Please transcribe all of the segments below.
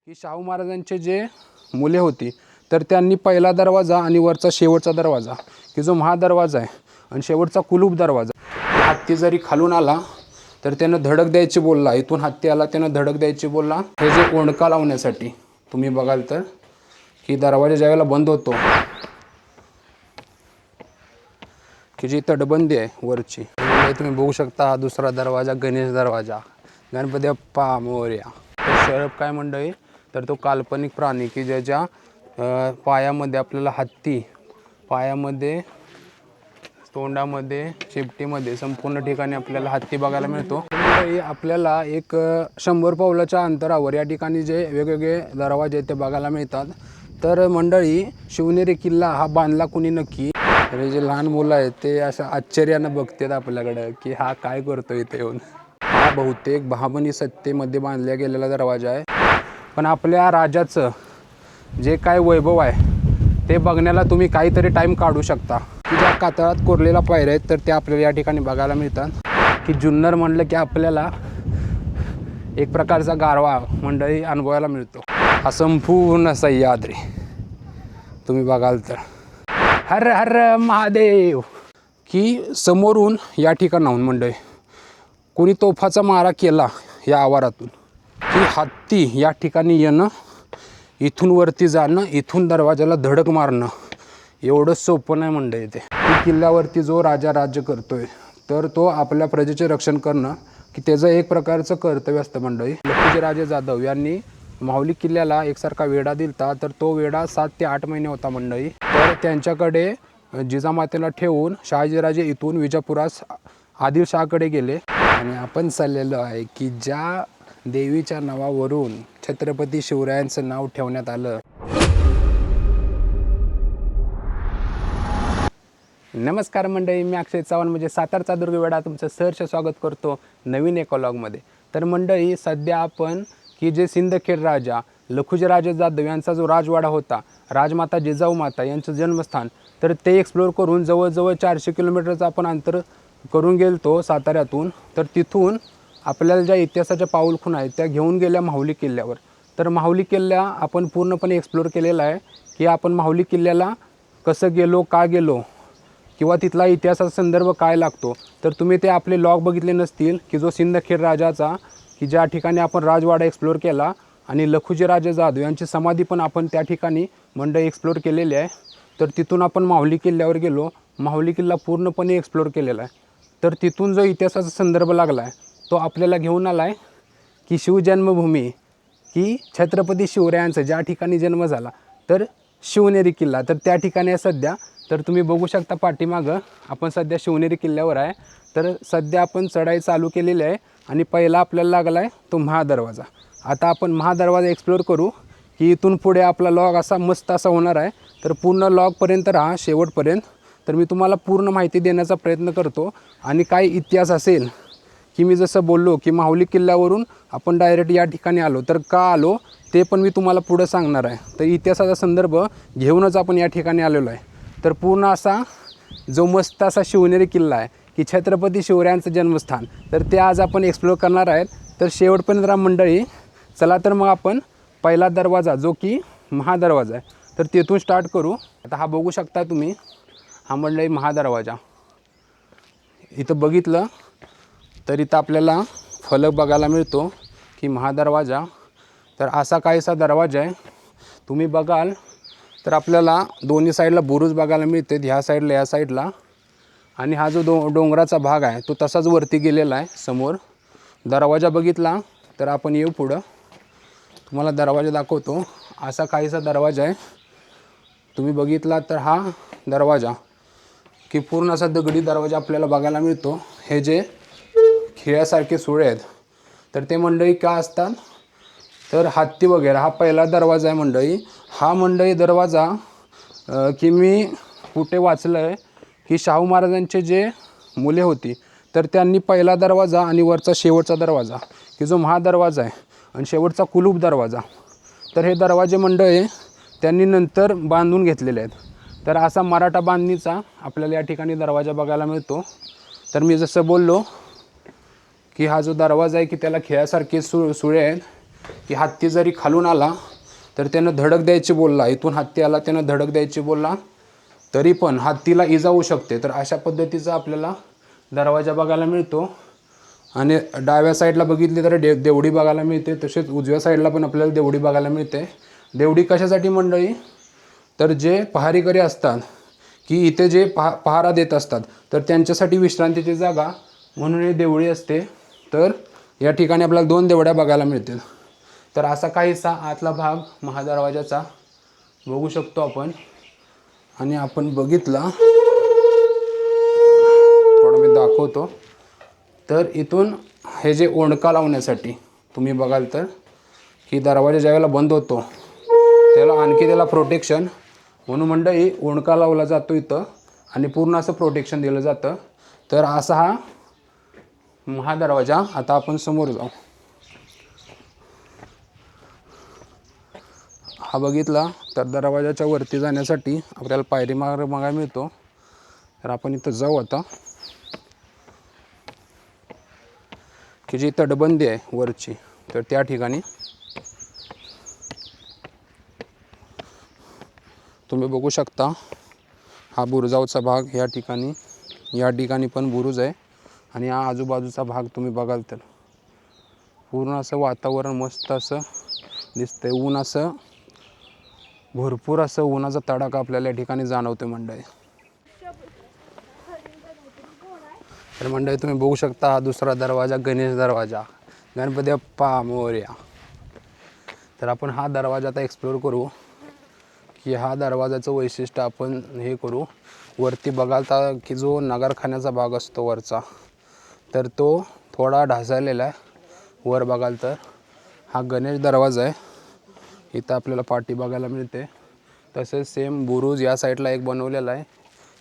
की शाहू महाराजांचे जे मुले होती तर त्यांनी पहिला दरवाजा आणि वरचा शेवटचा दरवाजा की जो महादरवाजा आहे आणि शेवटचा कुलूप दरवाजा, हत्ती जरी खालून आला तर त्यानं धडक द्यायची बोलला, इथून हत्ती आला त्यानं धडक द्यायची बोलला. हे जे ओंडका लावण्यासाठी तुम्ही बघाल तर की दरवाजा ज्यावेळेला बंद होतो की जी तटबंदी आहे वरची, तुम्ही बघू शकता. हा दुसरा दरवाजा गणेश दरवाजा, गणपती बाप्पा मोरया. शरभ काय मंडळी, तर तो काल्पनिक प्राणी की ज्याच्या पायामध्ये आपल्याला हत्ती, पायामध्ये, तोंडामध्ये, शेपटीमध्ये संपूर्ण ठिकाणी आपल्याला हत्ती बघायला मिळतो. आपल्याला एक 100 पावलाच्या अंतरावर या ठिकाणी जे वेगवेगळे दरवाजे ते बघायला मिळतात. तर मंडळी, शिवनेरी किल्ला हा बांधला कुणी नक्की? तर जे लहान मुलं आहेत ते असं आश्चर्यानं बघतात आपल्याकडं की हा काय करतो इथे येऊन. हा बहुतेक बहामनी सत्तेमध्ये बांधल्या गेलेला दरवाजा आहे. पण आपल्या राजाचं जे काय वैभव आहे ते बघण्याला तुम्ही काहीतरी टाईम काढू शकता. की ज्या कातळात कोरलेला पायऱ्या आहेत तर त्या आपल्याला या ठिकाणी बघायला मिळतात. की जुन्नर म्हणलं की आपल्याला एक प्रकारचा गारवा मंडळी अनुभवायला मिळतो. हा संपूर्ण सह्याद्री तुम्ही बघाल तर हर हर महादेव. की समोरून या ठिकाणाहून मंडळी कोणी तोफाचा मारा केला या आवारातून की हत्ती या ठिकाणी येणं, इथून वरती जाणं, इथून दरवाजाला धडक मारणं एवढं सोपं नाही मंडळी. ते किल्ल्यावरती जो राजा राज्य करतोय तर तो आपल्या प्रजेचे रक्षण करणं की त्याचं एक प्रकारचं कर्तव्य असतं मंडळी. लखुजीराजे जाधव यांनी माहुली किल्ल्याला एकसारखा वेढा दिलता, तर तो वेढा 7 ते 8 महिने होता मंडळी. तर त्यांच्याकडे जिजामातेला ठेवून शहाजीराजे इथून विजापुरास आदिलशहाकडे गेले. आणि आपण चाललेलो आहे की ज्या देवीच्या नावावरून छत्रपती शिवरायांचं नाव ठेवण्यात आलं. नमस्कार मंडळी, मी अक्षय चव्हाण म्हणजे सातारचा दुर्गवेढा तुमचं सहर्ष स्वागत करतो नवीन एका व्लॉगमध्ये. तर मंडळी, सध्या आपण की जे सिंदखेड राजा लखुजीराजे जाधव यांचा जो राजवाडा होता, राजमाता जिजाऊ माता यांचं जन्मस्थान, तर ते एक्सप्लोअर करून जवळजवळ 400 किलोमीटरचं आपण अंतर करून गेलतो साताऱ्यातून. तर तिथून आपल्याला ज्या इतिहासाच्या पाऊलखुणा आहेत त्या घेऊन गेल्या माहुली किल्ल्यावर. तर माहुली किल्ला आपण पूर्णपणे एक्सप्लोअर केलेला आहे की आपण माहुली किल्ल्याला कसं गेलो, का गेलो किंवा तिथला इतिहासाचा संदर्भ काय लागतो. तर तुम्ही ते आपले लॉग बघितले नसतील की जो सिंदखेड राजाचा की ज्या ठिकाणी आपण राजवाडा एक्सप्लोअर केला आणि लखुजीराजे जाधव यांची समाधी पण आपण त्या ठिकाणी मंडळी एक्सप्लोअर केलेली आहे. तर तिथून आपण माहुली किल्ल्यावर गेलो, माहुली किल्ला पूर्णपणे एक्सप्लोअर केलेला आहे. तर तिथून जो इतिहासाचा संदर्भ लागला आहे तो आपल्याला घेऊन आला आहे की शिवजन्मभूमी की छत्रपती शिवरायांचा ज्या ठिकाणी जन्म झाला तर शिवनेरी किल्ला, तर त्या ठिकाणी आहे सध्या. तर तुम्ही बघू शकता पाठीमागं आपण सध्या शिवनेरी किल्ल्यावर आहे. तर सध्या आपण चढाई चालू केलेली आहे आणि पहिला आपल्याला लागला आहे तो महादरवाजा. आता आपण महादरवाजा एक्सप्लोअर करू की इथून पुढे आपला लॉग असा मस्त असा होणार आहे. तर पूर्ण लॉगपर्यंत राहा शेवटपर्यंत. तर मी तुम्हाला पूर्ण माहिती देण्याचा प्रयत्न करतो. आणि काय इतिहास असेल की मी जसं बोललो की माहुली किल्ल्यावरून आपण डायरेक्ट या ठिकाणी आलो, तर का आलो ते पण मी तुम्हाला पुढं सांगणार आहे. तर इतिहासाचा संदर्भ घेऊनच आपण या ठिकाणी आलेलो आहे. तर पूर्ण असा जो मस्त असा शिवनेरी किल्ला आहे की छत्रपती शिवरायांचं जन्मस्थान, तर ते आज आपण एक्सप्लोअर करणार आहेत. तर शेवटपर्यंत राहा मंडळी. चला तर मग आपण पहिला दरवाजा जो की महादरवाजा आहे तर तिथून स्टार्ट करू. आता हा बघू शकता तुम्ही, हा मंडळी महादरवाजा. इथं बघितलं तर इथं आपल्याला फलक बघायला मिळतो की महादरवाजा. तर असा काहीसा दरवाजा आहे. तुम्ही बघाल तर आपल्याला दोन्ही साईडला बुरुज बघायला मिळते, ह्या साईडला या साईडला. आणि हा जो डोंगराचा भाग आहे तो तसाच वरती गेलेला आहे समोर. दरवाजा बघितला तर आपण येऊ पुढं, तुम्हाला दरवाजा दाखवतो. असा काहीसा दरवाजा आहे. तुम्ही बघितला तर हा दरवाजा की पूर्ण असा दगडी दरवाजा आपल्याला बघायला मिळतो. हे जे खिळ्यासारखे सुळे आहेत तर ते मंडळी का असतात तर हत्ती वगैरे. हा पहिला दरवाजा आहे मंडळी. हा मंडळी दरवाजा की मी कुठे वाचलं आहे की शाहू महाराजांचे जे मुले होती तर त्यांनी पहिला दरवाजा आणि वरचा शेवटचा दरवाजा की जो महादरवाजा आहे आणि शेवटचा कुलूप दरवाजा, तर हे दरवाजे मंडळी त्यांनी नंतर बांधून घेतलेले आहेत. तर असा मराठा बांधणीचा आपल्याला या ठिकाणी दरवाजा बघायला मिळतो. तर मी जसं बोललो की हा जो दरवाजा आहे की त्याला खिळ्यासारखे सुळे आहेत. की हत्ती जरी खालून आला तर त्यानं धडक द्यायची बोलला, इथून हत्ती आला त्यानं धडक द्यायची बोलला तरी पण हत्तीला इजा होऊ शकते. तर अशा पद्धतीचा आपल्याला दरवाजा बघायला मिळतो. आणि डाव्या साईडला बघितली तर देवडी बघायला मिळते, तसेच उजव्या साईडला पण आपल्याला देवडी बघायला मिळते. देवडी कशासाठी मंडळी, तर जे पहारेकरी असतात की इथे जे पहारा देत असतात तर त्यांच्यासाठी विश्रांतीची जागा म्हणून ही देवळी असते. तर या ठिकाणी आपल्याला 2 देवड्या बघायला मिळतील. तर असा काहीसा आतला भाग महादरवाजाचा बघू शकतो आपण. आणि आपण बघितला, थोडा मी दाखवतो. तर इथून हे जे ओंडका लावण्यासाठी तुम्ही बघाल तर की दरवाजा ज्यावेळेला बंद होतो त्याला आणखी त्याला प्रोटेक्शन म्हणून मंडळी ओंडका लावला जातो इथं आणि पूर्ण असं प्रोटेक्शन दिलं जातं. तर असा हा महादरवाजा. आता आपण समोर जाऊ. हा बघितला तर दरवाजाच्या वरती जाण्यासाठी आपल्याला पायरी मार्ग बघायला मिळतो. तर आपण इथं जाऊ आता. की जी तटबंदी आहे वरची, तर त्या ठिकाणी तुम्ही बघू शकता हा बुरुजावचा भाग. या ठिकाणी पण बुरुज आहे. आणि हा आजूबाजूचा भाग तुम्ही बघाल तर पूर्ण असं वातावरण मस्त असं दिसतंय. ऊन असं भरपूर असं उन्हाचा तडाखा आपल्याला या ठिकाणी जाणवतो मंडळी. तर मंडळी तुम्ही बघू शकता हा दुसरा दरवाजा, गणेश दरवाजा. गणपती बाप्पा मोरया. तर आपण हा दरवाजा आता एक्सप्लोर करू की हा दरवाजाचं वैशिष्ट्य आपण हे करू. वरती बघाल तर की जो नगरखान्याचा भाग असतो वरचा, तर तो थोडा ढासळलेला आहे. वर बघाल तर हा गणेश दरवाजा आहे. इथं आपल्याला पाटी बघायला मिळते. तसेच सेम बुरुज या साईडला एक बनवलेला आहे.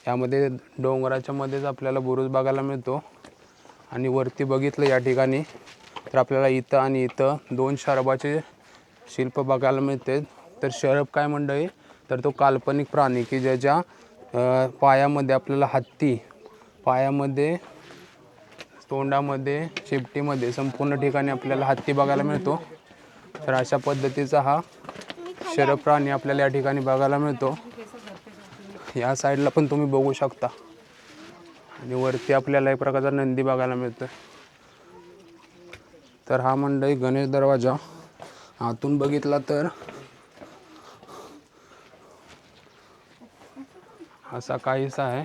यामध्ये डोंगराच्या मध्येच आपल्याला बुरुज बघायला मिळतो. आणि वरती बघितलं या ठिकाणी तर आपल्याला इथं आणि इथं 2 शरबाचे शिल्प बघायला मिळते. तर शरब काय मंडळी, तर तो काल्पनिक प्राणी की ज्याच्या पायामध्ये आपल्याला हत्ती, पायामध्ये, तोंडामध्ये, शेपटीमध्ये संपूर्ण ठिकाणी आपल्याला हत्ती बघायला मिळतो. तर अशा पद्धतीचा हा शरब प्राणी आपल्याला या ठिकाणी बघायला मिळतो. या साईडला पण तुम्ही बघू शकता. आणि वरती आपल्याला एक प्रकारचा नंदी बघायला मिळतो. तर हा मंडळी गणेश दरवाजा आतून बघितला तर असा काहीसा आहे.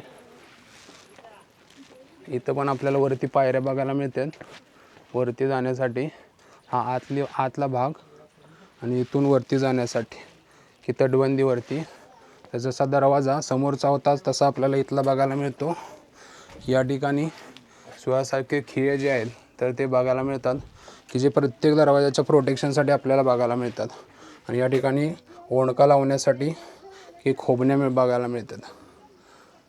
इथं पण आपल्याला वरती पायऱ्या बघायला मिळतात वरती जाण्यासाठी. हा आतला भाग. आणि इथून वरती जाण्यासाठी की तटबंदीवरती. तर जसा दरवाजा समोरचा होता तसा आपल्याला इथला बघायला मिळतो. या ठिकाणी सुळासारखे खिळे जे आहेत तर ते बघायला मिळतात की जे प्रत्येक दरवाजाच्या प्रोटेक्शनसाठी आपल्याला बघायला मिळतात. आणि या ठिकाणी ओंडका लावण्यासाठी की खोबण्या बघायला मिळतात.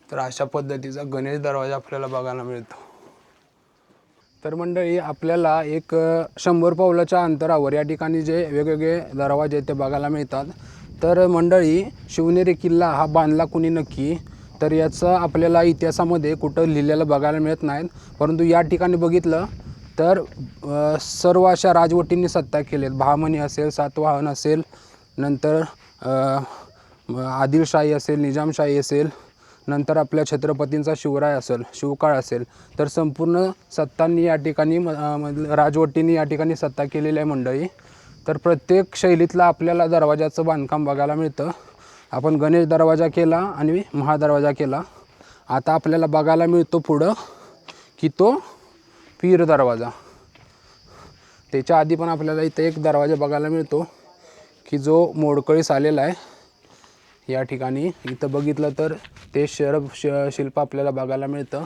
तर अशा पद्धतीचा गणेश दरवाजा आपल्याला बघायला मिळतो. तर मंडळी आपल्याला एक 100 पावलाच्या अंतरावर या ठिकाणी जे वेगवेगळे दरवाजे ते बघायला मिळतात. तर मंडळी शिवनेरी किल्ला हा बांधला कुणी नक्की, तर याचं आपल्याला इतिहासामध्ये कुठं लिहिलेलं बघायला मिळत नाहीत. परंतु या ठिकाणी बघितलं तर सर्व अशा राजवटींनी सत्ता केली आहेत. बहामनी असेल, सातवाहन असेल, नंतर आदिलशाही असेल, निजामशाही असेल, नंतर आपल्या छत्रपतींचा शिवराय असेल, शिवकाळ असेल, तर संपूर्ण सत्तांनी या ठिकाणी राजवटींनी या ठिकाणी सत्ता केलेली आहे मंडळी. तर प्रत्येक शैलीतला आपल्याला दरवाजाचं बांधकाम बघायला मिळतं. आपण गणेश दरवाजा केला आणि महादरवाजा केला. आता आपल्याला बघायला मिळतो पुढं की तो पीर दरवाजा. त्याच्या आधी पण आपल्याला इथं एक दरवाजा बघायला मिळतो की जो मोडकळीस आलेला आहे. या ठिकाणी इथं बघितलं तर ते शरब शिल्प आपल्याला बघायला मिळतं.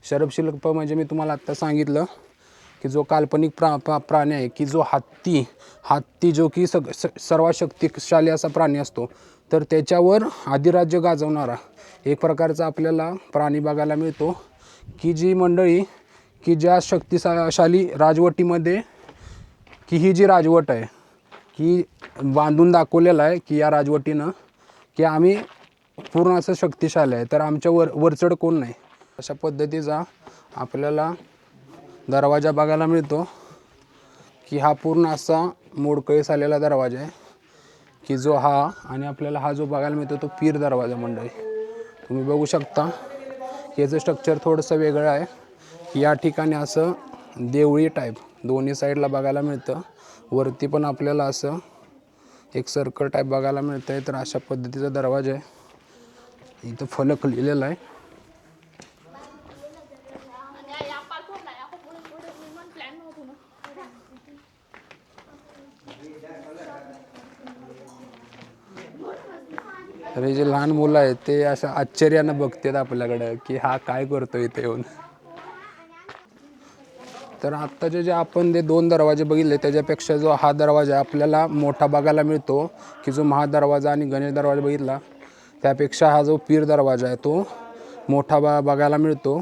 शरब शिल्प म्हणजे मी तुम्हाला आत्ता सांगितलं की जो काल्पनिक प्राणी आहे की जो हत्ती जो की सर्वात शक्तिशाली असा प्राणी असतो, तर त्याच्यावर अधिराज्य गाजवणारा एक प्रकारचा आपल्याला प्राणी बघायला मिळतो. की जी मंडळी की ज्या शक्तिशाली राजवटीमध्ये की ही जी राजवट आहे की बांधून दाखवलेलं आहे की या राजवटीनं की आम्ही पूर्ण असं शक्तिशाली आहे, तर आमच्या वरचढ कोण नाही. अशा पद्धतीचा आपल्याला दरवाजा बघायला मिळतो की हा पूर्ण असा मोडकळीस आलेला दरवाजा आहे की जो हा, आणि आपल्याला हा जो बघायला मिळतो तो पीर दरवाजा मंडळी. तुम्ही बघू शकता याचं स्ट्रक्चर थोडंसं वेगळं आहे. या ठिकाणी असं देवळी टाईप दोन्ही साईडला बघायला मिळतं. वरती पण आपल्याला असं एक सर्कल टाईप बघायला मिळतं आहे. तर अशा पद्धतीचा दरवाजा आहे. इथं फलक लिहिलेला आहे. तर हे जे लहान मुलं आहेत ते असं आश्चर्यानं बघतात आपल्याकडं की हा काय करतो इथे येऊन. तर आत्ताचे जे आपण ते 2 दरवाजे बघितले त्याच्यापेक्षा जो हा दरवाजा आपल्याला मोठा बघायला मिळतो की जो महादरवाजा आणि गणेश दरवाजा बघितला त्यापेक्षा हा जो पीर दरवाजा आहे तो मोठा बघायला मिळतो.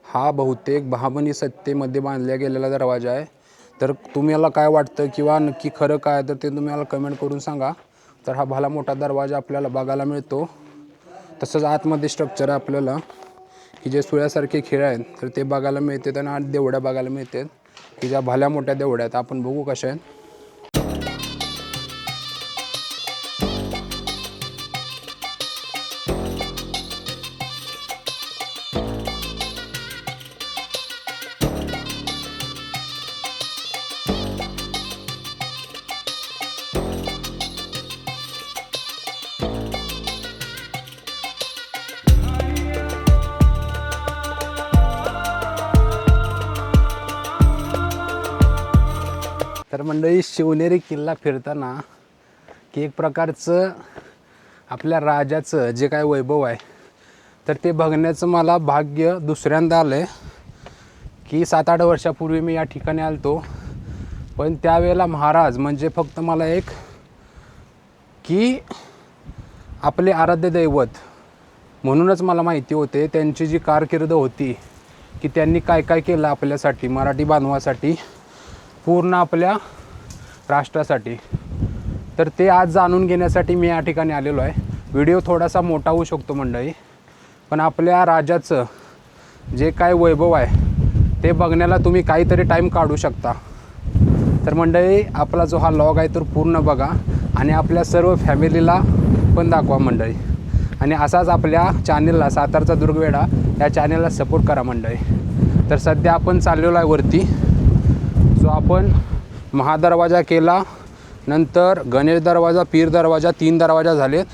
हा बहुतेक बहामनी सत्तेमध्ये बांधल्या गेलेला दरवाजा आहे. तर तुम्हाला काय वाटतं किंवा नक्की खरं काय तर ते तुम्ही मला कमेंट करून सांगा. तर हा भला मोठा दरवाजा आपल्याला बघायला मिळतो. तसंच आतमध्ये स्ट्रक्चर आपल्याला की जे सुळ्यासारखे खेळ आहेत तर ते बघायला मिळते. आणि आत देवड्या बघायला मिळतात की ज्या भल्या मोठ्या देवड्या आहेत. आपण बघू कशा आहेत. तर मंडळी शिवनेरी किल्ला फिरताना की एक प्रकारचं आपल्या राजाचं जे काय वैभव आहे तर ते बघण्याचं मला भाग्य दुसऱ्यांदा आलं आहे. की 7-8 वर्षापूर्वी मी या ठिकाणी आलतो. पण त्यावेळेला महाराज म्हणजे फक्त मला एक की आपले आराध्य दैवत म्हणूनच मला माहिती होते. त्यांची जी कारकीर्द होती की त्यांनी काय काय केलं आपल्यासाठी मराठी बांधवासाठी पूर्ण आपल्या राष्ट्रासाठी. तर ते आज जाणून घेण्यासाठी मी या ठिकाणी आलेलो आहे. व्हिडिओ थोडासा मोठा होऊ शकतो मंडळी पण आपल्या राजाचं जे काय वैभव आहे ते बघण्याला तुम्ही काहीतरी टाईम काढू शकता. तर मंडळी आपला जो हा लॉग आहे तो पूर्ण बघा आणि आपल्या सर्व फॅमिलीला पण दाखवा मंडळी. आणि असाच आपल्या चॅनेलला सातारचा दुर्गवेढा या चॅनेलला सपोर्ट करा मंडळी. तर सध्या आपण चाललेलो आहे वरती. जो आपण महादरवाजा केला नंतर गणेश दरवाजा पीर दरवाजा 3 दरवाजा झालेत.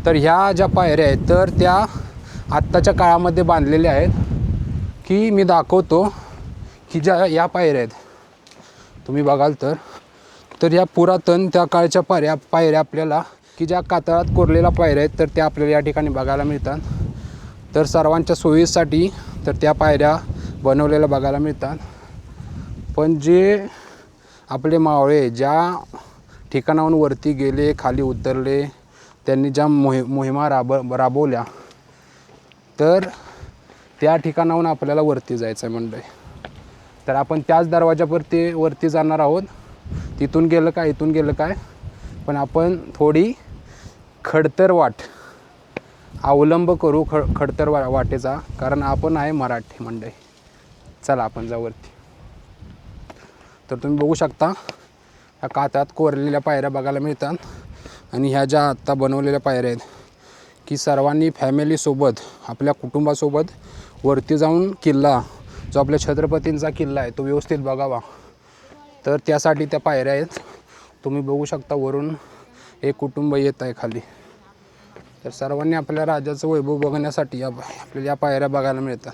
तर ह्या ज्या पायऱ्या आहेत तर त्या आत्ताच्या काळामध्ये बांधलेल्या आहेत की मी दाखवतो की ज्या या पायऱ्या आहेत तुम्ही बघाल तर ह्या पुरातन त्या काळच्या पायऱ्या आपल्याला की ज्या कातळात कोरलेल्या पायऱ्या आहेत तर त्या आपल्याला या ठिकाणी बघायला मिळतात. तर सर्वांच्या सोयीसाठी तर त्या पायऱ्या बनवलेल्या बघायला मिळतात. पण जे आपले मावळे ज्या ठिकाणाहून वरती गेले खाली उतरले त्यांनी ज्या मोहिमा राबवल्या तर त्या ठिकाणाहून आपल्याला वरती जायचं आहे मंडळी. तर आपण त्याच दरवाजावरती वरती जाणार आहोत. तिथून गेलं काय इथून गेलं काय पण आपण थोडी खडतर वाट अवलंब करू खडतर वाटेचा कारण आपण आहे मराठी मंडळी. चला आपण जाऊ वरती. तर तुम्ही बघू शकता ह्या कातळात कोरलेल्या पायऱ्या बघायला मिळतात. आणि ह्या ज्या आत्ता बनवलेल्या पायऱ्या आहेत की सर्वांनी फॅमिलीसोबत आपल्या कुटुंबासोबत वरती जाऊन किल्ला जो आपल्या छत्रपतींचा किल्ला आहे तो व्यवस्थित बघावा. तर त्यासाठी त्या पायऱ्या आहेत. तुम्ही बघू शकता वरून एक कुटुंब येत आहे खाली. तर सर्वांनी आपल्या राजाचं वैभव बघण्यासाठी आपल्याला या पायऱ्या बघायला मिळतात.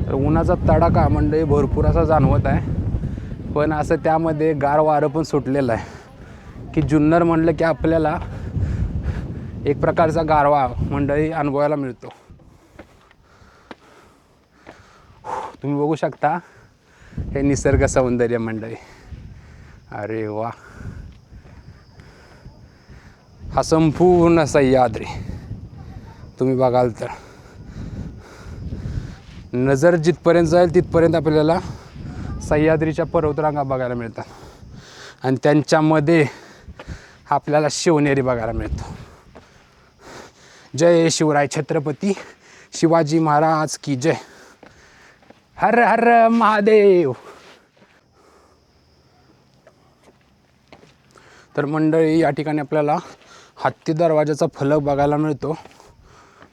तर उन्हाचा तडाखा मंडळी भरपूर असा जाणवत आहे पण असं त्यामध्ये गार वारं पण सुटलेलं आहे की जुन्नर म्हणलं की आपल्याला एक प्रकारचा गारवा मंडळी अनुभवायला मिळतो. तुम्ही बघू शकता हे निसर्ग सौंदर्य मंडळी. अरे वा हा संपूर्ण सह्याद्री तुम्ही बघाल तर नजर जिथपर्यंत जाईल तिथपर्यंत आपल्याला सह्याद्रीच्या पर्वतरांगा बघायला मिळतात. आणि त्यांच्यामध्ये आपल्याला शिवनेरी बघायला मिळतो. जय शिवराय छत्रपती शिवाजी महाराज की जय. हर हर महादेव. तर मंडळी या ठिकाणी आपल्याला हत्ती दरवाजाचा फलक बघायला मिळतो.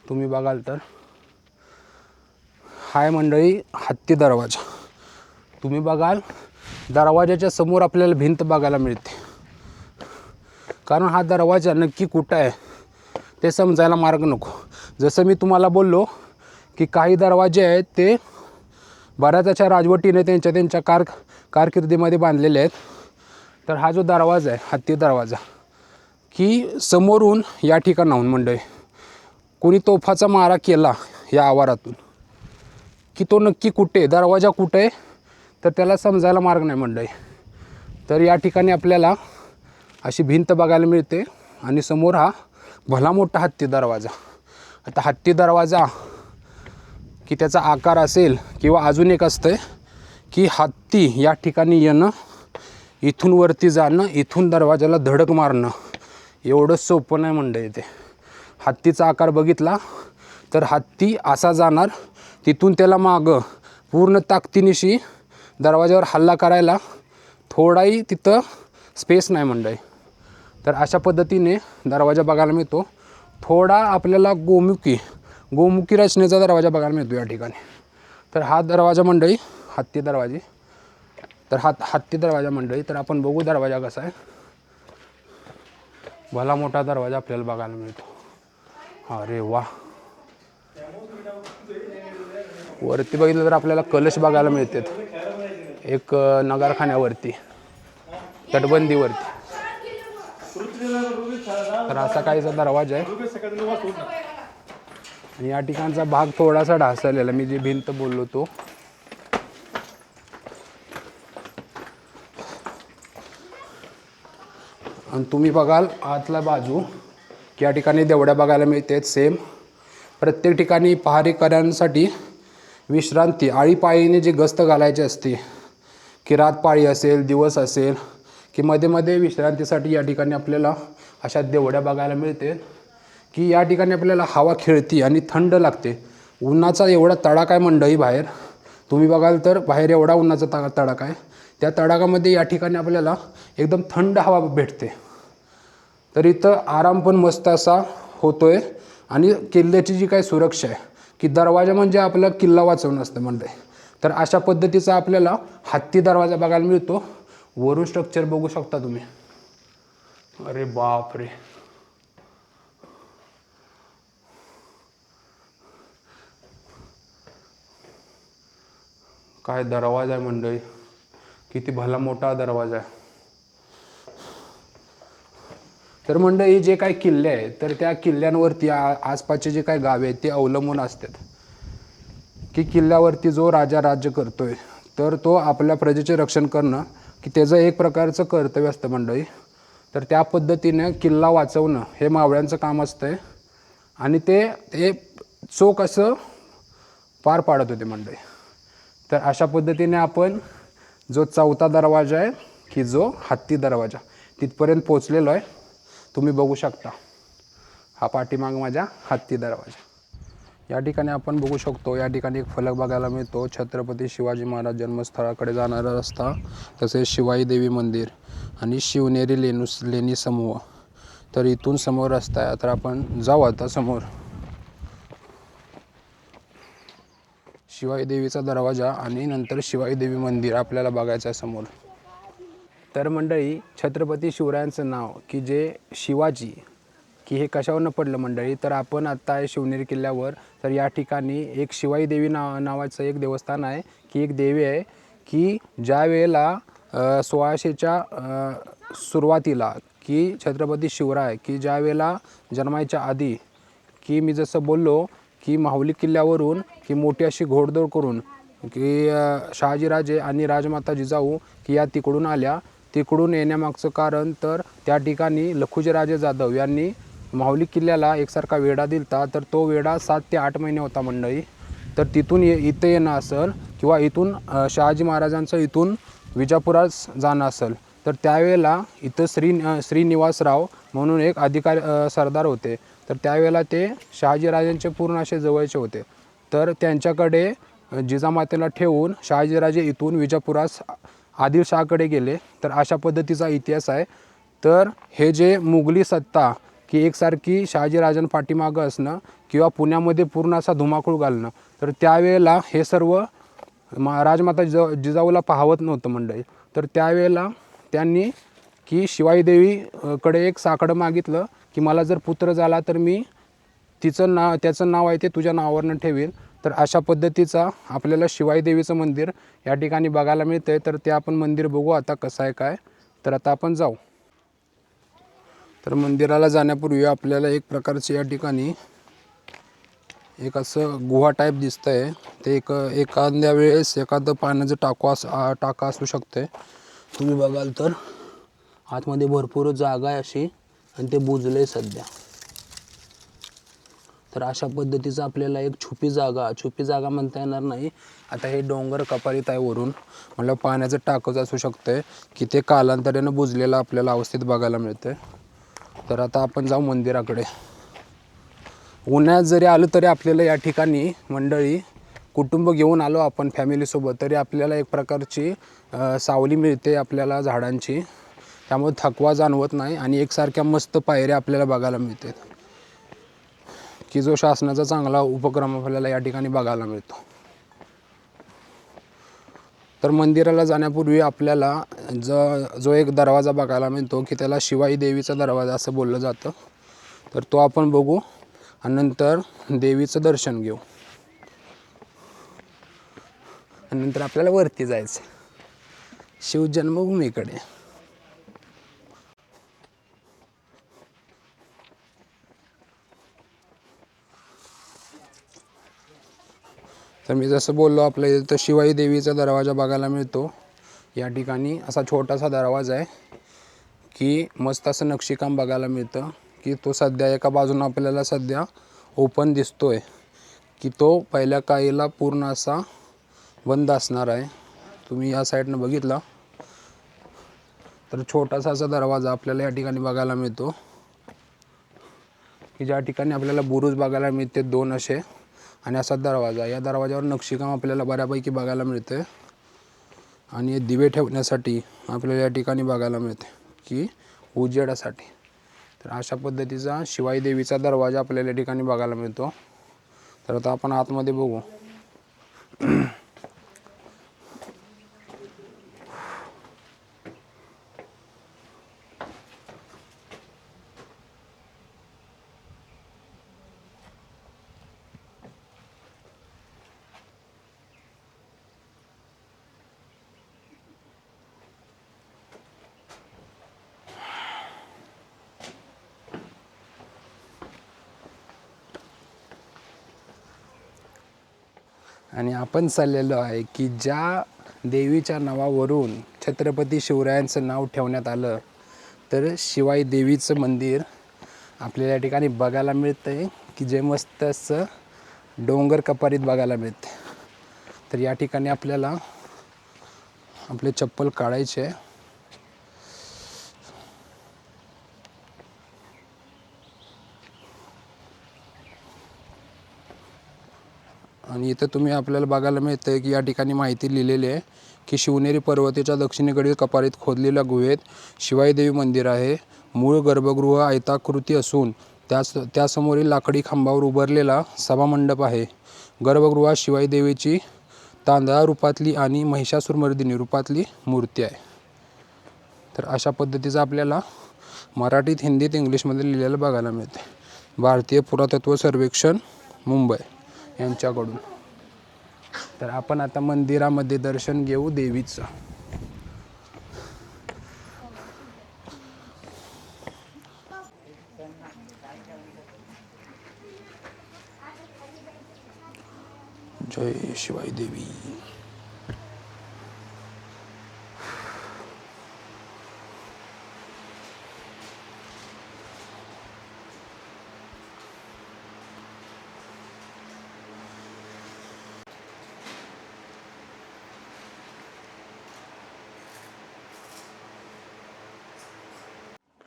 तुम्ही बघाल तर हाय मंडळी हत्ती दरवाजा. तुम्ही बघाल दरवाजाच्या समोर आपल्याला भिंत बघायला मिळते. कारण हा दरवाजा नक्की कुठं आहे ते समजायला मार्ग नको. जसं मी तुम्हाला बोललो की काही दरवाजे आहेत ते बऱ्याच अशा राजवटीने त्यांच्या कारकिर्दीमध्ये बांधलेले आहेत. तर हा जो दरवाजा आहे हत्ती दरवाजा की समोरून या ठिकाणाहून मंडळी कोणी तोफाचा मारा केला या आवारातून की तो नक्की कुठे दरवाजा कुठे आहे तर त्याला समजायला मार्ग नाही मंडळी. तर या ठिकाणी आपल्याला अशी भिंत बघायला मिळते आणि समोर हा भला मोठा हत्ती दरवाजा. आता हत्ती दरवाजा की त्याचा आकार असेल किंवा अजून एक असतं की हत्ती या ठिकाणी येणं, इथून वरती जाणं, इथून दरवाजाला धडक मारणं एवढं सोपं नाही मंडळी. ते हत्तीचा आकार बघितला तर हत्ती असा जाणार, तिथून त्याला मागं पूर्ण ताकदीनिशी दरवाजावर हल्ला करायला थोडाही तिथं स्पेस नाही मंडळी. तर अशा पद्धतीने दरवाजा बघायला मिळतो. थोडा आपल्याला गोमुखी रचनेचा दरवाजा बघायला मिळतो या ठिकाणी. तर हा दरवाजा मंडळी हत्ती दरवाजे. तर हत्ती दरवाजा मंडळी. तर आपण बघू दरवाजा कसा आहे. भला मोठा दरवाजा आपल्याला बघायला मिळतो. अरे वा. वरती बघितलं तर आपल्याला कलश बघायला मिळतात एक नगारखान्यावरती, तटबंदीवरती. तर असा काहीसा दरवाजा आहे आणि या ठिकाणचा भाग थोडासा ढासळलेला, मी जी भिंत बोललो तो. आणि तुम्ही बघाल आतला बाजू की या ठिकाणी देवड्या बघायला मिळतात सेम. प्रत्येक ठिकाणी पहारेकऱ्यांसाठी विश्रांती आळीपाळीने जी गस्त घालायची असते की रात पाळी असेल दिवस असेल की मध्ये मध्ये विश्रांतीसाठी या ठिकाणी आपल्याला अशा देवड्या बघायला मिळते की या ठिकाणी आपल्याला हवा खेळती आणि थंड लागते. उन्हाचा एवढा तडाखा आहे मंडळी बाहेर. तुम्ही बघाल तर बाहेर एवढा उन्हाचा तडाखा आहे. त्या तडाखामध्ये या ठिकाणी आपल्याला एकदम थंड हवा भेटते. तर इथं आराम पण मस्त असा होतोय. आणि किल्ल्याची जी काही सुरक्षा आहे की दरवाजा म्हणजे आपला किल्ला वाचवणं असतं मंडळी. तर अशा पद्धतीचा आपल्याला हत्ती दरवाजा बघायला मिळतो. वरून स्ट्रक्चर बघू शकता तुम्ही. अरे बाप रे. काय दरवाजा आहे मंडळी. किती भला मोठा दरवाजा आहे. तर मंडळी जे काही किल्ले आहेत तर त्या किल्ल्यांवरती आसपासचे जे काही गावे आहेत ते अवलंबून असतात की किल्ल्यावरती जो राजा राज्य करतोय तर तो आपल्या प्रजेचे रक्षण करणं की त्याचं एक प्रकारचं कर्तव्य असतं मंडळी. तर त्या पद्धतीने किल्ला वाचवणं हे मावळ्यांचं काम असतंय आणि ते चोख असं पार पाडत होते मंडळी. तर अशा पद्धतीने आपण जो चौथा दरवाजा आहे की जो हत्ती दरवाजा तिथपर्यंत पोचलेलो आहे. तुम्ही बघू शकता हा पाठीमाग माझ्या हत्ती दरवाजा. या ठिकाणी आपण बघू शकतो या ठिकाणी एक फलक बघायला मिळतो. छत्रपती शिवाजी महाराज जन्मस्थळाकडे जाणारा रस्ता, तसेच शिवाई देवी मंदिर आणि शिवनेरी लेणी समूह. तर इथून समोर रस्ता आहे. तर आपण जाऊ आता समोर. शिवाई देवीचा दरवाजा आणि नंतर शिवाई देवी मंदिर आपल्याला बघायचं आहे समोर. तर मंडळी छत्रपती शिवरायांचं नाव की जे शिवाजी की हे कशावरनं पडलं मंडळी. तर आपण आत्ता आहे शिवनेरी किल्ल्यावर. तर या ठिकाणी एक शिवाई देवी नावाचं एक देवस्थान आहे की एक देवी आहे की ज्या वेळेला 1600च्या सुरुवातीला की छत्रपती शिवराय की ज्या वेळेला जन्मायच्या आधी की मी जसं बोललो की माहुली किल्ल्यावरून की मोठी अशी घोडदौड करून की शहाजीराजे आणि राजमाता जिजाऊ की या तिकडून आल्या. तिकडून येण्यामागचं कारण तर त्या ठिकाणी लखुजीराजे जाधव यांनी माहुली किल्ल्याला एकसारखा वेढा दिलता. तर तो वेढा 7 ते 8 महिने होता मंडळी. तर तिथून इथं येणं असेल किंवा इथून शहाजी महाराजांचं इथून विजापुरात जाणं असेल तर त्यावेळेला इथं श्रीनिवासराव म्हणून एक अधिकारी सरदार होते. तर त्यावेळेला ते शहाजीराजांचे पूर्ण असे जवळचे होते. तर त्यांच्याकडे जिजामातेला ठेवून शहाजीराजे इथून विजापुरास आदिलशहाकडे गेले. तर अशा पद्धतीचा इतिहास आहे. तर हे जे मुघली सत्ता की एकसारखी शहाजीराजां पाठीमागं असणं किंवा पुण्यामध्ये पूर्ण असा धुमाकूळ घालणं, तर त्यावेळेला हे सर्व राजमाता जिजाऊला पाहवत नव्हतं मंडळी. तर त्यावेळेला त्यांनी की शिवाई देवीकडे एक साकडं मागितलं की मला जर पुत्र झाला तर मी त्याचं नाव आहे ते तुझ्या नावावरनं ठेवीन. तर अशा पद्धतीचा आपल्याला शिवाई देवीचं मंदिर या ठिकाणी बघायला मिळतंय. तर ते आपण मंदिर बघू आता कसं आहे काय. तर आता आपण जाऊ. तर मंदिराला जाण्यापूर्वी आपल्याला एक प्रकारचे या ठिकाणी एक असं गुहा टाईप दिसतंय. ते एखाद्या वेळेस एखादं पाण्याचं टाका असू शकते. तुम्ही बघाल तर आतमध्ये भरपूर जागा आहे अशी आणि ते बुजले सध्या. तर अशा पद्धतीचं आपल्याला एक छुपी जागा म्हणता येणार नाही. आता हे डोंगर कपारीत आहे वरून, म्हणलं पाण्याचं टाकच असू शकतंय की ते कालांतरानं बुजलेलं आपल्याला अवस्थेत बघायला मिळतं. तर आता आपण जाऊ मंदिराकडे. उन्हाळ्यात जरी आलो तरी आपल्याला या ठिकाणी मंडळी कुटुंब घेऊन आलो आपण फॅमिलीसोबत तरी आपल्याला एक प्रकारची सावली मिळते आपल्याला झाडांची, त्यामुळे थकवा जाणवत नाही आणि एकसारख्या मस्त पायऱ्या आपल्याला बघायला मिळतात की जो शासनाचा चांगला उपक्रम आपल्याला या ठिकाणी बघायला मिळतो. तर मंदिराला जाण्यापूर्वी आपल्याला जो एक दरवाजा बघायला मिळतो की त्याला शिवाई देवीचा दरवाजा असं बोललं जातं. तर तो आपण बघू आणि नंतर देवीचं दर्शन घेऊ आणि नंतर आपल्याला वरती जायचं शिवजन्मभूमीकडे. तर मी जसं बोललो आपल्या इथं शिवाई देवीचा दरवाजा बघायला मिळतो. या ठिकाणी असा छोटासा दरवाजा आहे की मस्त असं नक्षीकाम बघायला मिळतं की तो सध्या एका बाजूनं आपल्याला सध्या ओपन दिसतोय की तो पहिल्या काळीला पूर्ण असा बंद असणार आहे. तुम्ही या साईडनं बघितला तर छोटासा असा दरवाजा आपल्याला या ठिकाणी बघायला मिळतो की ज्या ठिकाणी आपल्याला बुरुज बघायला मिळते 2 असे आणि असा दरवाजा. या दरवाजावर नक्षीकाम आपल्याला बऱ्यापैकी बघायला मिळते आणि दिवे ठेवण्यासाठी आपल्याला या ठिकाणी बघायला मिळते की उजेडासाठी. तर अशा पद्धतीचा शिवाई देवीचा दरवाजा आपल्याला या ठिकाणी बघायला मिळतो. तर आता आपण आतमध्ये बघू. आणि आपण चाललेलो आहे की ज्या देवीच्या नावावरून छत्रपती शिवरायांचं नाव ठेवण्यात आलं, तर शिवाई देवीचं मंदिर आपल्याला या ठिकाणी बघायला मिळतं आहे की जे मस्त असं डोंगर कपारीत बघायला मिळते. तर या ठिकाणी आपल्याला आपले चप्पल काढायचे आणि इथं तुम्ही आपल्याला बघायला मिळतं की या ठिकाणी माहिती लिहिलेली आहे की शिवनेरी पर्वताच्या दक्षिणेकडील कपारीत खोदलेल्या गुहेत शिवाई देवी मंदिर आहे. मूळ गर्भगृह आयताकृती असून त्यासमोरील लाकडी खांबावर उभारलेला सभामंडप आहे. गर्भगृहात शिवाई देवीची तांदळा रूपातली आणि महिषासुरमर्दिनी रूपातली मूर्ती आहे. तर अशा पद्धतीचं आपल्याला मराठीत, हिंदीत, इंग्लिशमध्ये लिहिलेलं बघायला मिळते. भारतीय पुरातत्व सर्वेक्षण मुंबई यांच्याकडून. तर आपण आता मंदिरामध्ये दर्शन घेऊ देवीचं. जय शिवाई देवी.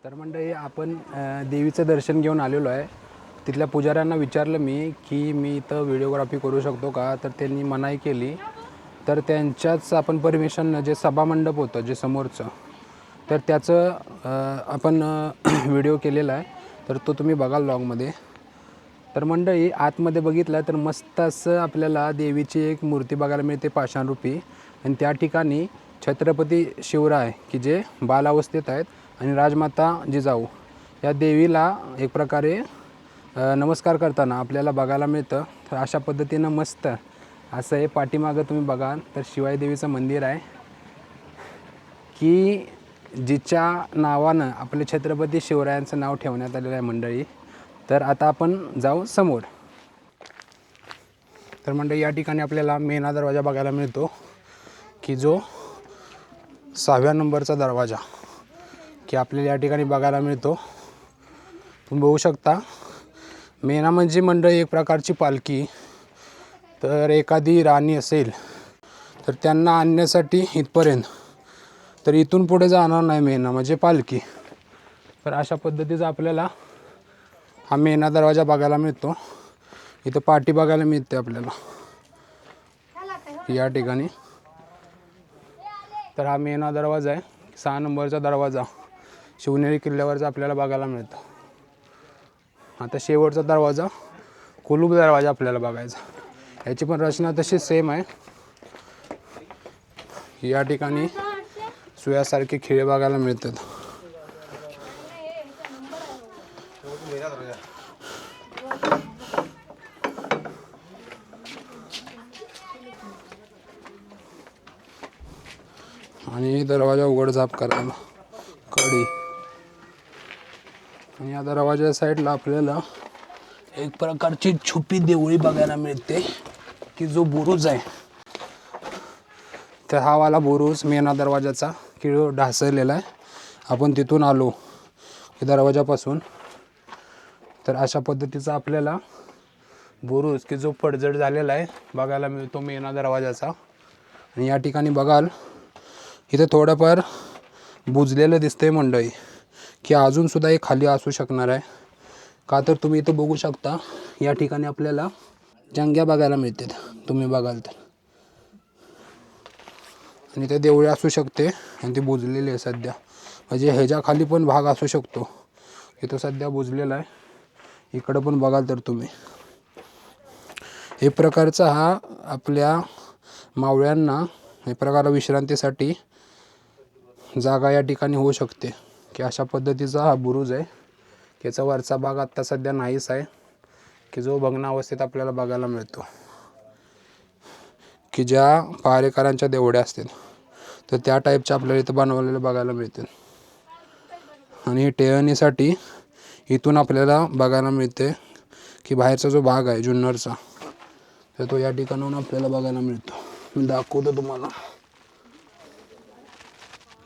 तर मंडळी आपण देवीचं दर्शन घेऊन आलेलो आहे. तिथल्या पुजाऱ्यांना विचारलं मी की मी इथं व्हिडिओग्राफी करू शकतो का, तर त्यांनी मनाई केली. तर त्यांच्याच आपण परमिशननं जे सभामंडप होतं जे समोरचं, तर त्याचं आपण व्हिडिओ केलेला आहे, तर तो तुम्ही बघाल व्लॉगमध्ये. तर मंडळी आतमध्ये बघितलं तर मस्त असं आपल्याला देवीची एक मूर्ती बघायला मिळते पाषाणरूपी. आणि त्या ठिकाणी छत्रपती शिवराय की जे बालावस्थेत आहेत आणि राजमाता जिजाऊ या देवीला एक प्रकारे नमस्कार करताना आपल्याला बघायला मिळतं. तर अशा पद्धतीनं मस्त असं हे पाठीमागं तुम्ही बघाल तर शिवाई देवीचं मंदिर आहे, की जिच्या नावानं आपले छत्रपती शिवरायांचं नाव ठेवण्यात आलेलं आहे मंडळी. तर आता आपण जाऊ समोर. तर मंडळी या ठिकाणी आपल्याला मेणा दरवाजा बघायला मिळतो, की जो 6व्या नंबरचा दरवाजा की आपल्याला या ठिकाणी बघायला मिळतो. तुम्ही बघू शकता मेणा म्हणजे मंडळी एक प्रकारची पालखी. तर एखादी राणी असेल तर त्यांना आणण्यासाठी इथपर्यंत, तर इथून पुढे जाणार नाही मेणा म्हणजे पालखी. तर अशा पद्धतीचा आपल्याला हा मेणा दरवाजा बघायला मिळतो. इथं पाटी बघायला मिळते आपल्याला या ठिकाणी. तर हा मेणा दरवाजा आहे, 6 नंबरचा दरवाजा शिवनेरी किल्ल्यावरचा आपल्याला बघायला मिळतो. आता शेवटचा दरवाजा कुलूप दरवाजा आपल्याला बघायचा. याची पण रचना तशी सेम आहे. या ठिकाणी सुयासारखे खिळे बघायला मिळतात. आणि दरवाजा उघडझाप करायला कडी. आणि या दरवाजा साईडला आपल्याला एक प्रकारची छुपी देवळी बघायला मिळते, की जो बुरुज आहे. तर हा वाला बुरुज मेणा दरवाजाचा खिळ ढासळलेला आहे. आपण तिथून आलो की दरवाजापासून. तर अशा पद्धतीचा आपल्याला बुरुज की जो पडझड झालेला आहे बघायला मिळतो मेणा दरवाजाचा. आणि या ठिकाणी बघाल इथे थोडंफार बुजलेलं दिसतंय मंडळी, की अजूनसुद्धा हे खाली असू शकणार आहे. का तर तुम्ही इथं बघू शकता या ठिकाणी आपल्याला जंग्या बघायला मिळतात, तुम्ही बघाल तर. आणि ते देवळे असू शकते आणि ते बुजलेले आहे सध्या, म्हणजे ह्याच्या खाली पण भाग असू शकतो. इथं सध्या बुजलेला आहे. इकडं पण बघाल तर तुम्ही एक प्रकारचा हा आपल्या मावळ्यांना एक प्रकार विश्रांतीसाठी जागा या ठिकाणी होऊ शकते, की अशा पद्धतीचा हा बुरुज आहे. याचा वरचा भाग आत्ता सध्या नाहीच आहे, की जो भग्न अवस्थेत आपल्याला बघायला मिळतो. की ज्या पहारेकरांच्या देवड्या असतील तर त्या टाईपच्या आपल्याला इथं बनवलेलं बघायला मिळतील. आणि टेहळणीसाठी इथून आपल्याला बघायला मिळते, की बाहेरचा जो भाग आहे जुन्नरचा तर तो या ठिकाणाहून आपल्याला बघायला मिळतो. मी दाखवतो तुम्हाला,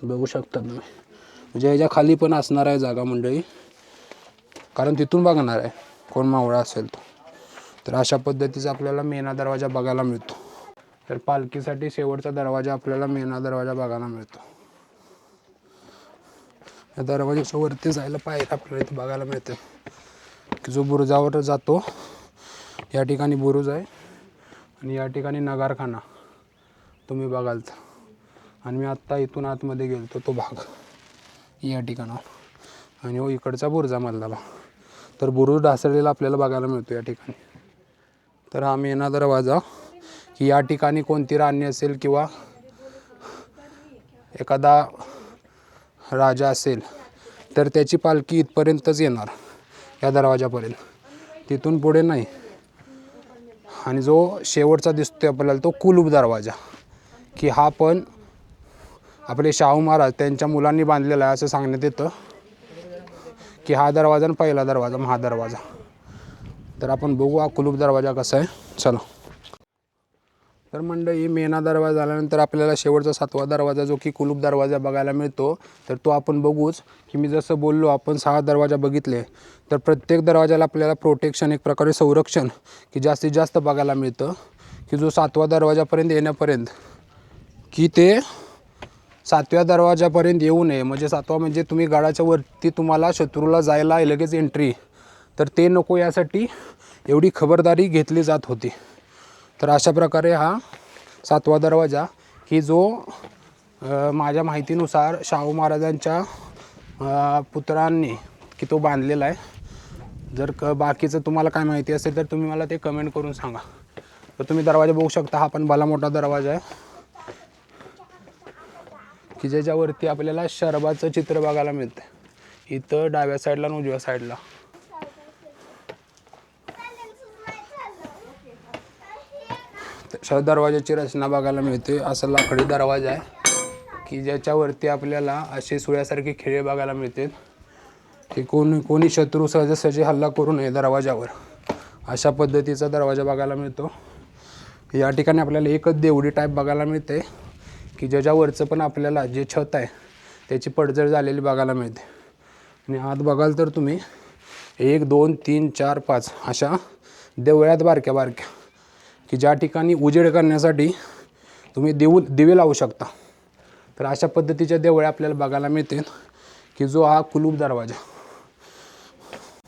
बघू शकता तुम्ही. म्हणजे ह्याच्या खाली पण असणार आहे जागा मंडळी, कारण तिथून बघणार आहे कोण मावळा असेल तो. तर अशा पद्धतीचा आपल्याला मेणा दरवाजा बघायला मिळतो. तर पालखीसाठी शेवटचा दरवाजा आपल्याला मेणा दरवाजा बघायला मिळतो. या दरवाजाच्या वरती जायला पायऱ्या आपल्याला इथे बघायला मिळते, की जो बुरुजावर जातो. या ठिकाणी बुरुज आहे आणि या ठिकाणी नगारखाना तुम्ही बघाल तर. आणि मी आत्ता इथून आतमध्ये गेलो तो भाग या ठिकाणावर, आणि हो इकडचा बुरुजामधला भाग. तर बुरुज ढासळलेला आपल्याला बघायला मिळतो या ठिकाणी. तर हा मेणा दरवाजा की या ठिकाणी कोणती राणी असेल किंवा एखादा राजा असेल तर त्याची पालखी इथपर्यंतच येणार, या दरवाजापर्यंत, तिथून पुढे नाही. आणि जो शेवटचा दिसतोय आपल्याला तो कुलूप दरवाजा, की हा पण आपले शाहू महाराज त्यांच्या मुलांनी बांधलेला आहे असं सांगण्यात येतं, की हा दरवाजा आणि पहिला दरवाजा महादरवाजा. तर आपण बघू हा कुलूप दरवाजा कसा आहे, चला. तर मंडळी मेणा दरवाजा झाल्यानंतर आपल्याला शेवटचा 7वा दरवाजा जो की कुलूप दरवाजा बघायला मिळतो. तर तो आपण बघूच, की मी जसं बोललो आपण 6 दरवाजा बघितले, तर प्रत्येक दरवाजाला आपल्याला प्रोटेक्शन एक प्रकारे संरक्षण की जास्तीत जास्त बघायला मिळतं. की जो 7वा दरवाजापर्यंत येण्यापर्यंत की ते 7व्या दरवाजापर्यंत येऊ नये, म्हणजे 7वा म्हणजे तुम्ही गडाच्या वरती तुम्हाला शत्रूला जायला लगेच एंट्री, तर ते नको यासाठी एवढी खबरदारी घेतली जात होती. तर अशा प्रकारे हा 7वा दरवाजा की जो माझ्या माहितीनुसार शाहू महाराजांच्या पुत्रांनी की तो बांधलेला आहे। जर बाकीचं तुम्हाला काय माहिती असेल तर तुम्ही मला ते कमेंट करून सांगा। तर तुम्ही दरवाजा बघू शकता, हा पण भला मोठा दरवाजा आहे की ज्याच्यावरती आपल्याला शरबाचं चित्र बघायला मिळतं। इथं डाव्या साईडला आणि उजव्या साईडला तशा दरवाजाची रचना बघायला मिळते। असा लाकडी दरवाजा आहे की ज्याच्यावरती आपल्याला असे सुळ्यासारखे खिळे बघायला मिळतात की कोणी शत्रू सहजासहजी हल्ला करू नये दरवाजावर, अशा पद्धतीचा दरवाजा बघायला मिळतो। या ठिकाणी आपल्याला एकच देवडी टाईप बघायला मिळते की ज्याच्यावरचं पण आपल्याला जे छत आहे त्याची पडझड झालेली बघायला मिळते। आणि आत बघाल तर तुम्ही 1 2 3 4 5 अशा देवळ्यात बारक्या बारक्या की ज्या ठिकाणी उजेड करण्यासाठी तुम्ही दिवे लावू शकता। तर अशा पद्धतीच्या देवळ्या आपल्याला बघायला मिळतील की जो हा कुलूप दरवाजा।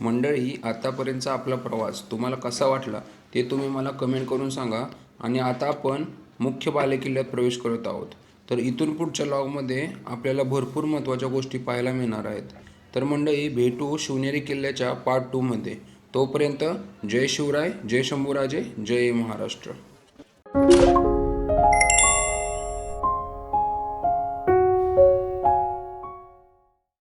मंडळी, आतापर्यंतचा आपला प्रवास तुम्हाला कसा वाटला ते तुम्ही मला कमेंट करून सांगा। आणि आता आपण मुख्य बालेकिल्ल्यात प्रवेश करत आहोत। तर इथून पुढच्या लॉगमध्ये आपल्याला भरपूर महत्त्वाच्या गोष्टी पाहायला मिळणार आहेत। तर मंडळी, भेटू शिवनेरी किल्ल्याच्या पार्ट 2 मध्ये। तोपर्यंत जय शिवराय, जय शंभूराजे, जय महाराष्ट्र।